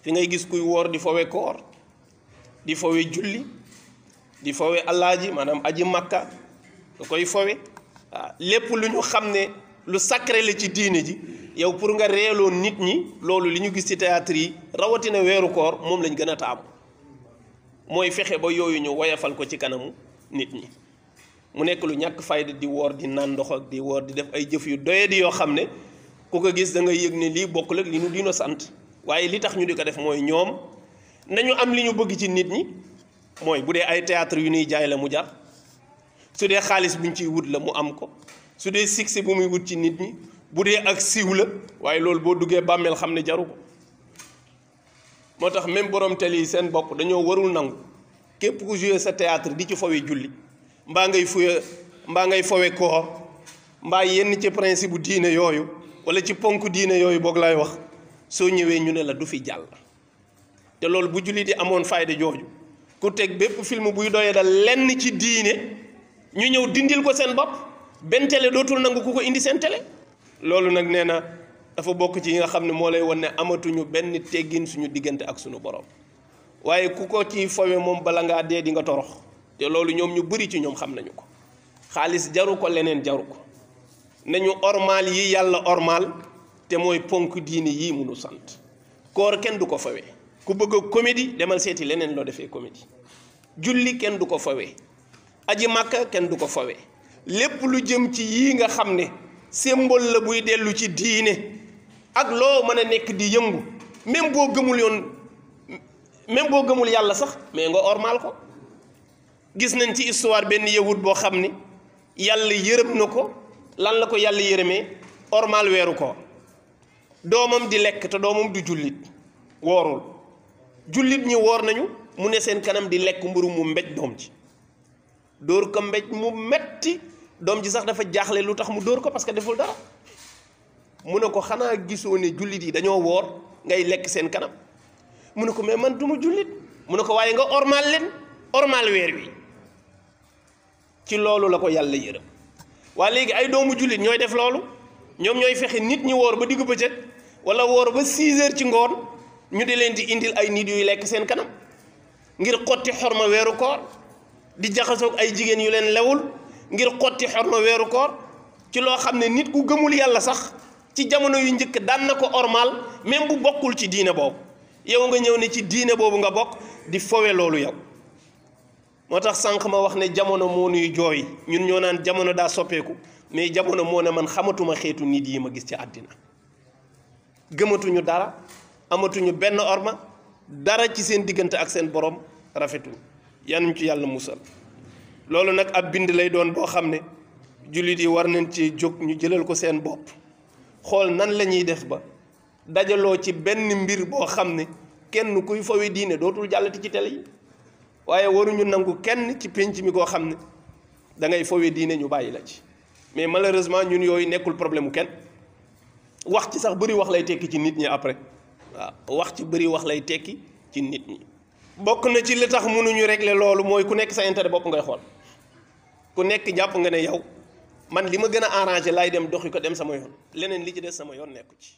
fi ngay gis kuy woor di fowe koor di fowe julli di fowe alaaji maanaam aji makka da koy fowe waaw lépp lu ñu xam ne lu sacré la ci diine ji yow pour nga reeloo nit ñi loolu li ñu gis ci théâtre yi rawatina weeru koor moom lañ gën a taamu mooy fexe ba yooyu ñu woyafal ko ci kanamu nit ñi mu nekk lu ñàkk fayda di woor di naan ndox ak di woor di def ay jëf yu doyadi yoo xam ne ku ko gis da ngay yëg ne lii bokkul ak li ñu diino sant waaye li tax ñu di ko def mooy ñoom nañu am li ñu bëgg ci nit ñi mooy bu dee ay théâtre yu ñuy jaay la mu jar su dee xaalis buñ ciy wut la mu am ko su dee succès bu muy wut ci nit ñi bu dee ak siiw la waaye loolu boo duggee bàmmeel xam ne jaru ko moo tax même borom télé yi seen bopp dañoo warul nangu képp ku joué sa théâtre di ci fowe julli mbaa ngay fowe koor mbaa yenn ci principe bu diine yooyu wala ci ponk diine yooyu boog lay wax soo ñëwee ñu ne la du fi jàll te loolu bu julli di amoon fayda jooju ku teg bépp film buy doyee dal lenn ci diine ñu ñëw dindil ko seen bopp benn télé dootul nangu ku ko indi seen télé loolu nag nee na dafa bokk ci yi nga xam ne moo lay wan ne amatuñu benn teggin suñu diggante ak suñu borom waaye ku ko ci fowe moom bala ngaa dee di nga torox te loolu ñoom ñu bëri ci ñoom xam nañu ko xaalis jaru ko leneen jaru ko nañu ormal yi yàlla ormal te mooy ponk diine yii munu sant koor kenn du ko fawe ku bëgg a comédie demal seeti leneen loo defee comédie julli kenn du ko fawe aji màkka kenn du ko fawe lépp lu jëm ci yii nga xam ne symbole la buy dellu ci diine ak loo mën a nekk di yëngu même boo gëmul yàlla sax mais nga ormal ko gis nañ ci histoire benn yahud boo xam ni yàlla yërëm na ko lan la ko yàlla yërëmee ormal weeru ko doomam di lekk te doomam du jullit woorul jullit ñi woor nañu mu ne seen kanam di lekk mburu mu mbéj doom ji dóor ko mbéj mu metti doom ji sax dafa jaaxle lu tax mu dóor ko parce que deful dara mu ne ko xanaa gisoo ne jullit yi dañoo woor ngay lekk seen kanam mu ne ko mais man du ma jullit mu ne ko waaye nga ormal leen ormal weer wi ci loolu la ko yàlla yërëm waa léegi ay doomu jullit ñooy def loolu ñoom ñooy fexe nit ñi woor ba diggu bëccëg wala woor ba 6 heures ci ngoon ñu di leen di indil ay nit yuy lekk seen kanam ngir xotti xorma weeru koor di jaxasoog ay jigéen yu leen lewul ngir xotti xorma weeru koor ci loo xam ne nit ku gëmul yàlla sax ci jamono yu njëkk daan na ko ormal même bu bokkul ci diine boobu yow nga ñëw ne ci diine boobu nga bokk di fowe loolu yow moo tax sànq ma wax ne jamono moo nuy jooy ñun ñoo naan jamono daa soppeeku mais jamono moo ne man xamatuma xeetu nit yi ma gis ci àddina gëmatuñu dara amatuñu benn orma dara ci seen diggante ak seen borom rafetul yanuñ ci yàlla musal loolu nag ab bind lay doon boo xam ne jullit yi war nañ ci jóg ñu jëlal ko seen bopp xool nan la ñuy def ba dajaloo ci benn mbir boo xam ne kenn kuy fawe diine dootul jàllati ci télé yi waaye waruñu nangu kenn ci pénc mi koo xam ne da ngay fawe diine ñu bàyyi la ci mais malheureusement ñun yooyu nekkul problème mu kenn wax ci sax bëri wax lay tekki ci nit ñi après waaw wax ci bëri wax lay tekki ci nit ñi bokk na ci li tax mënuñu régler loolu mooy ku nekk sa intérêt bopp ngay xool ku nekk jàpp nga ne yow man li ma gën a arrangé laay dem doxi ko dem sama yoon leneen li ci des sama yoon nekku ci